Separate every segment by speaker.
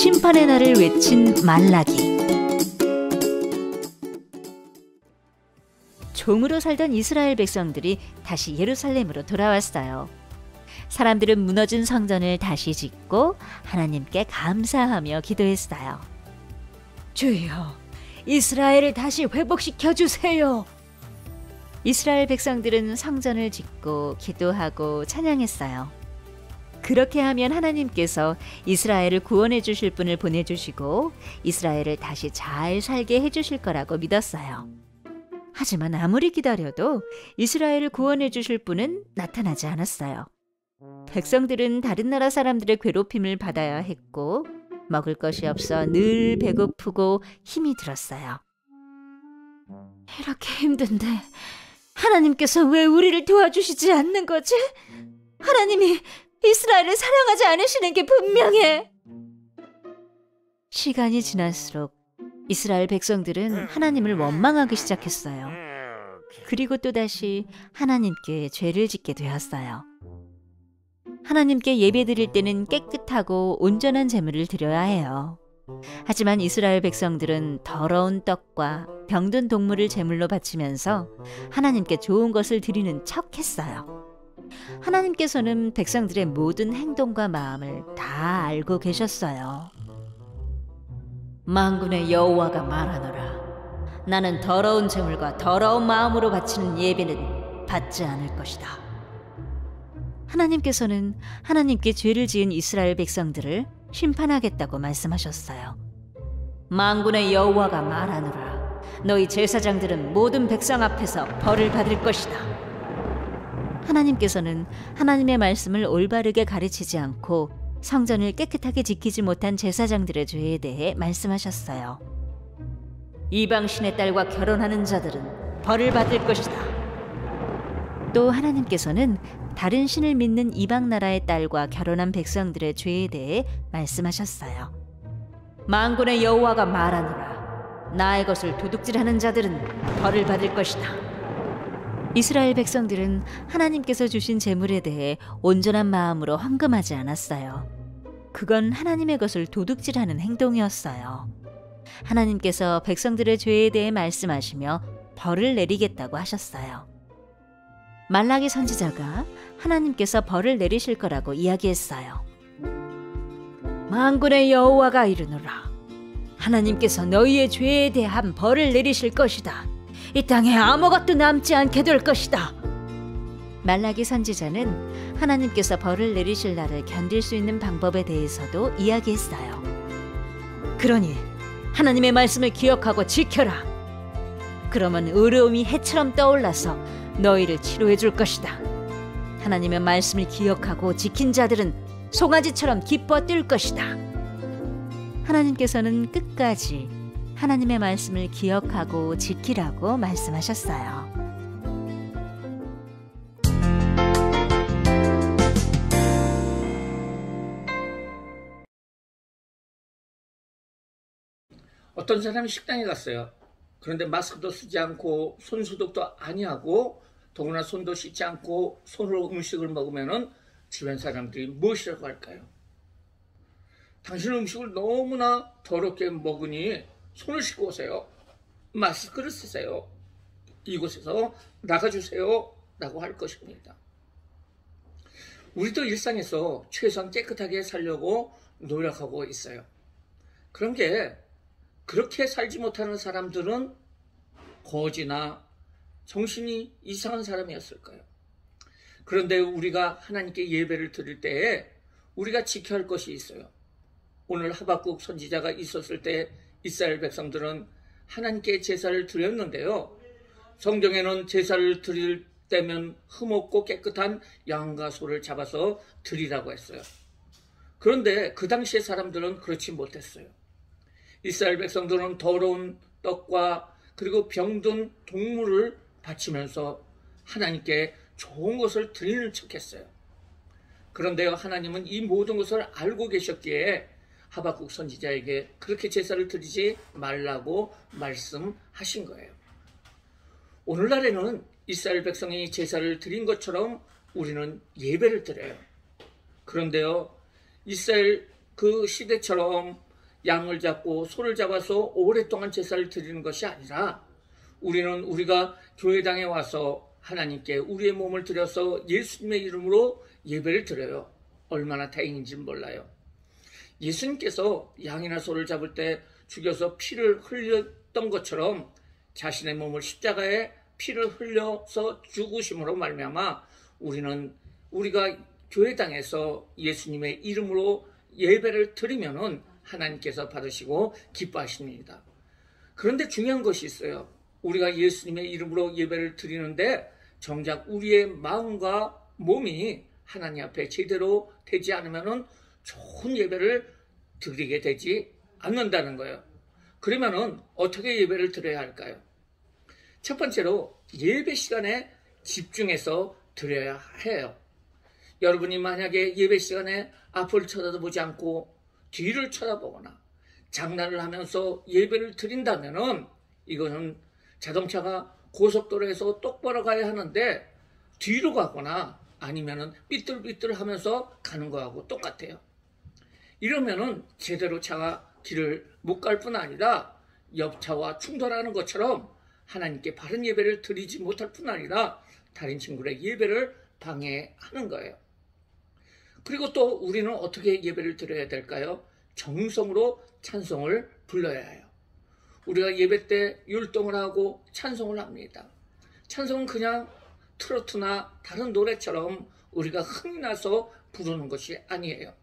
Speaker 1: 심판의 날을 외친 말라기. 종으로 살던 이스라엘 백성들이 다시 예루살렘으로 돌아왔어요. 사람들은 무너진 성전을 다시 짓고 하나님께 감사하며 기도했어요. 주여, 이스라엘을 다시 회복시켜 주세요. 이스라엘 백성들은 성전을 짓고 기도하고 찬양했어요. 그렇게 하면 하나님께서 이스라엘을 구원해 주실 분을 보내주시고 이스라엘을 다시 잘 살게 해주실 거라고 믿었어요. 하지만 아무리 기다려도 이스라엘을 구원해 주실 분은 나타나지 않았어요. 백성들은 다른 나라 사람들의 괴롭힘을 받아야 했고 먹을 것이 없어 늘 배고프고 힘이 들었어요. 이렇게 힘든데 하나님께서 왜 우리를 도와주시지 않는 거지? 하나님이 이스라엘을 사랑하지 않으시는 게 분명해. 시간이 지날수록 이스라엘 백성들은 하나님을 원망하기 시작했어요. 그리고 또다시 하나님께 죄를 짓게 되었어요. 하나님께 예배드릴 때는 깨끗하고 온전한 제물을 드려야 해요. 하지만 이스라엘 백성들은 더러운 떡과 병든 동물을 제물로 바치면서 하나님께 좋은 것을 드리는 척 했어요. 하나님께서는 백성들의 모든 행동과 마음을 다 알고 계셨어요. 만군의 여호와가 말하노라. 나는 더러운 제물과 더러운 마음으로 바치는 예배는 받지 않을 것이다. 하나님께서는 하나님께 죄를 지은 이스라엘 백성들을 심판하겠다고 말씀하셨어요. 만군의 여호와가 말하노라. 너희 제사장들은 모든 백성 앞에서 벌을 받을 것이다. 하나님께서는 하나님의 말씀을 올바르게 가르치지 않고 성전을 깨끗하게 지키지 못한 제사장들의 죄에 대해 말씀하셨어요. 이방신의 딸과 결혼하는 자들은 벌을 받을 것이다. 또 하나님께서는 다른 신을 믿는 이방 나라의 딸과 결혼한 백성들의 죄에 대해 말씀하셨어요. 만군의 여호와가 말하노라. 나의 것을 도둑질하는 자들은 벌을 받을 것이다. 이스라엘 백성들은 하나님께서 주신 재물에 대해 온전한 마음으로 헌금하지 않았어요. 그건 하나님의 것을 도둑질하는 행동이었어요. 하나님께서 백성들의 죄에 대해 말씀하시며 벌을 내리겠다고 하셨어요. 말라기 선지자가 하나님께서 벌을 내리실 거라고 이야기했어요. 만군의 여호와가 이르노라. 하나님께서 너희의 죄에 대한 벌을 내리실 것이다. 이 땅에 아무것도 남지 않게 될 것이다. 말라기 선지자는 하나님께서 벌을 내리실 날을 견딜 수 있는 방법에 대해서도 이야기했어요. 그러니 하나님의 말씀을 기억하고 지켜라. 그러면 의로움이 해처럼 떠올라서 너희를 치료해 줄 것이다. 하나님의 말씀을 기억하고 지킨 자들은 송아지처럼 기뻐 뛸 것이다. 하나님께서는 끝까지 하나님의 말씀을 기억하고 지키라고 말씀하셨어요.
Speaker 2: 어떤 사람이 식당에 갔어요. 그런데 마스크도 쓰지 않고 손소독도 아니하고 더구나 손도 씻지 않고 손으로 음식을 먹으면은 주변 사람들이 무엇이라고 할까요? 당신 음식을 너무나 더럽게 먹으니 손을 씻고 오세요. 마스크를 쓰세요. 이곳에서 나가주세요. 라고 할 것입니다. 우리도 일상에서 최소한 깨끗하게 살려고 노력하고 있어요. 그런 게 그렇게 살지 못하는 사람들은 거지나 정신이 이상한 사람이었을까요? 그런데 우리가 하나님께 예배를 드릴 때에 우리가 지켜야 할 것이 있어요. 오늘 하박국 선지자가 있었을 때 이스라엘 백성들은 하나님께 제사를 드렸는데요. 성경에는 제사를 드릴 때면 흠없고 깨끗한 양과 소를 잡아서 드리라고 했어요. 그런데 그 당시의 사람들은 그렇지 못했어요. 이스라엘 백성들은 더러운 떡과 그리고 병든 동물을 바치면서 하나님께 좋은 것을 드리는 척했어요. 그런데요, 하나님은 이 모든 것을 알고 계셨기에 하박국 선지자에게 그렇게 제사를 드리지 말라고 말씀하신 거예요. 오늘날에는 이스라엘 백성이 제사를 드린 것처럼 우리는 예배를 드려요. 그런데요, 이스라엘 그 시대처럼 양을 잡고 소를 잡아서 오랫동안 제사를 드리는 것이 아니라 우리는 우리가 교회당에 와서 하나님께 우리의 몸을 드려서 예수님의 이름으로 예배를 드려요. 얼마나 다행인지 몰라요. 예수님께서 양이나 소를 잡을 때 죽여서 피를 흘렸던 것처럼 자신의 몸을 십자가에 피를 흘려서 죽으심으로 말미암아 우리가 교회당에서 예수님의 이름으로 예배를 드리면은 하나님께서 받으시고 기뻐하십니다. 그런데 중요한 것이 있어요. 우리가 예수님의 이름으로 예배를 드리는데 정작 우리의 마음과 몸이 하나님 앞에 제대로 되지 않으면은 좋은 예배를 드리게 되지 않는다는 거예요. 그러면은 어떻게 예배를 드려야 할까요? 첫 번째로 예배 시간에 집중해서 드려야 해요. 여러분이 만약에 예배 시간에 앞을 쳐다보지 않고 뒤를 쳐다보거나 장난을 하면서 예배를 드린다면은 이거는 자동차가 고속도로에서 똑바로 가야 하는데 뒤로 가거나 아니면은 삐뚤삐뚤 하면서 가는 거하고 똑같아요. 이러면은 제대로 차가 길을 못 갈 뿐 아니라 옆차와 충돌하는 것처럼 하나님께 바른 예배를 드리지 못할 뿐 아니라 다른 친구의 예배를 방해하는 거예요. 그리고 또 우리는 어떻게 예배를 드려야 될까요? 정성으로 찬송을 불러야 해요. 우리가 예배 때 율동을 하고 찬송을 합니다. 찬송은 그냥 트로트나 다른 노래처럼 우리가 흥이 나서 부르는 것이 아니에요.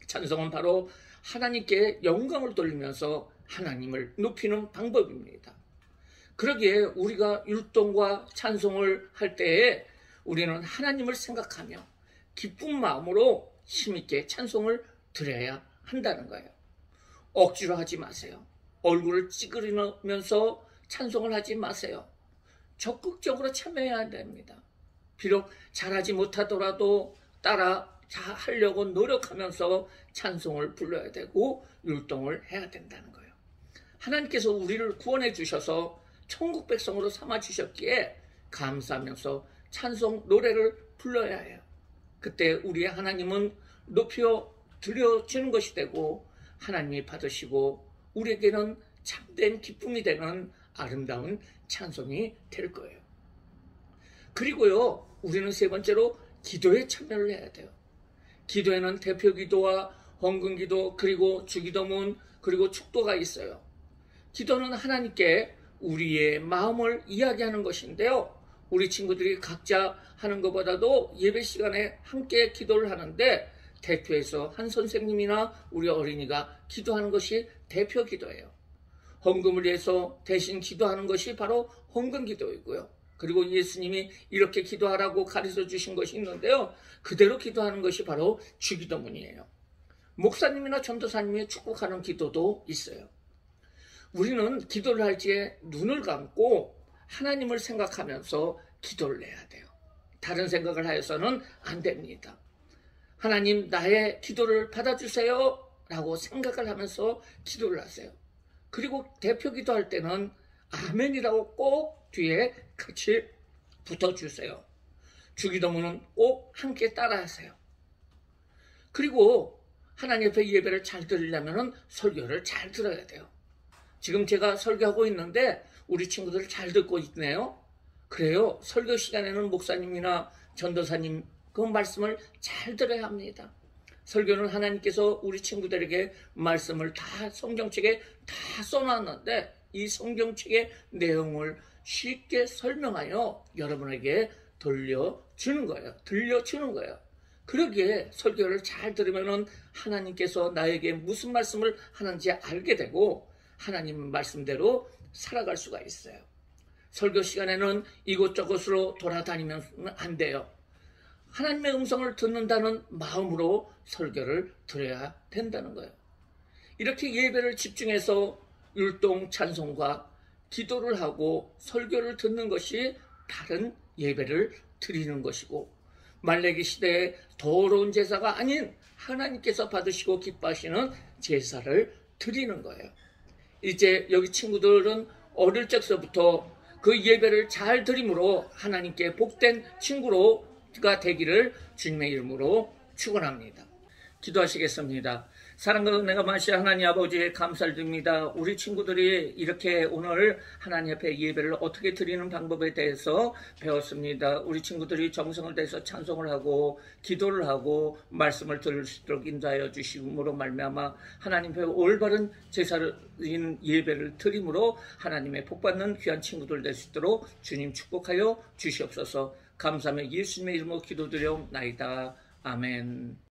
Speaker 2: 찬송은 바로 하나님께 영광을 돌리면서 하나님을 높이는 방법입니다. 그러기에 우리가 율동과 찬송을 할 때에 우리는 하나님을 생각하며 기쁜 마음으로 힘있게 찬송을 드려야 한다는 거예요. 억지로 하지 마세요. 얼굴을 찌그리면서 찬송을 하지 마세요. 적극적으로 참여해야 됩니다. 비록 잘하지 못하더라도 따라 하려고 노력하면서 찬송을 불러야 되고 율동을 해야 된다는 거예요. 하나님께서 우리를 구원해 주셔서 천국 백성으로 삼아 주셨기에 감사하면서 찬송 노래를 불러야 해요. 그때 우리의 하나님은 높여 드려지는 것이 되고 하나님이 받으시고 우리에게는 참된 기쁨이 되는 아름다운 찬송이 될 거예요. 그리고요, 우리는 세 번째로 기도에 참여를 해야 돼요. 기도에는 대표 기도와 헌금 기도, 그리고 주기도문, 그리고 축도가 있어요. 기도는 하나님께 우리의 마음을 이야기하는 것인데요. 우리 친구들이 각자 하는 것보다도 예배 시간에 함께 기도를 하는데 대표해서 한 선생님이나 우리 어린이가 기도하는 것이 대표 기도예요. 헌금을 위해서 대신 기도하는 것이 바로 헌금 기도이고요. 그리고 예수님이 이렇게 기도하라고 가르쳐 주신 것이 있는데요. 그대로 기도하는 것이 바로 주기도문이에요. 목사님이나 전도사님이 축복하는 기도도 있어요. 우리는 기도를 할 때 눈을 감고 하나님을 생각하면서 기도를 해야 돼요. 다른 생각을 하여서는 안 됩니다. 하나님, 나의 기도를 받아주세요 라고 생각을 하면서 기도를 하세요. 그리고 대표 기도할 때는 아멘이라고 꼭 뒤에 같이 붙어주세요. 주기도문은 꼭 함께 따라하세요. 그리고 하나님 앞에 예배를 잘 드리려면 설교를 잘 들어야 돼요. 지금 제가 설교하고 있는데 우리 친구들 잘 듣고 있네요. 그래요. 설교 시간에는 목사님이나 전도사님 그 말씀을 잘 들어야 합니다. 설교는 하나님께서 우리 친구들에게 말씀을 다 성경책에 다 써놨는데 이 성경책의 내용을 쉽게 설명하여 여러분에게 들려주는 거예요. 그러기에 설교를 잘 들으면 하나님께서 나에게 무슨 말씀을 하는지 알게 되고 하나님 말씀대로 살아갈 수가 있어요. 설교 시간에는 이곳저곳으로 돌아다니면 안 돼요. 하나님의 음성을 듣는다는 마음으로 설교를 드려야 된다는 거예요. 이렇게 예배를 집중해서 율동 찬송과 기도를 하고 설교를 듣는 것이 다른 예배를 드리는 것이고 말레기 시대의 더러운 제사가 아닌 하나님께서 받으시고 기뻐하시는 제사를 드리는 거예요. 이제 여기 친구들은 어릴 적서부터 그 예배를 잘 드림으로 하나님께 복된 친구가 되기를 주님의 이름으로 축원합니다. 기도하시겠습니다. 사랑과 은혜가 많으신 하나님 아버지에 감사드립니다. 우리 친구들이 이렇게 오늘 하나님 앞에 예배를 어떻게 드리는 방법에 대해서 배웠습니다. 우리 친구들이 정성을 다해서 찬송을 하고 기도를 하고 말씀을 들을 수 있도록 인도하여 주심으로 말미암아 하나님 앞에 올바른 제사인 예배를 드림으로 하나님의 복받는 귀한 친구들 될 수 있도록 주님 축복하여 주시옵소서. 감사하며 예수님의 이름으로 기도드려옵나이다. 아멘.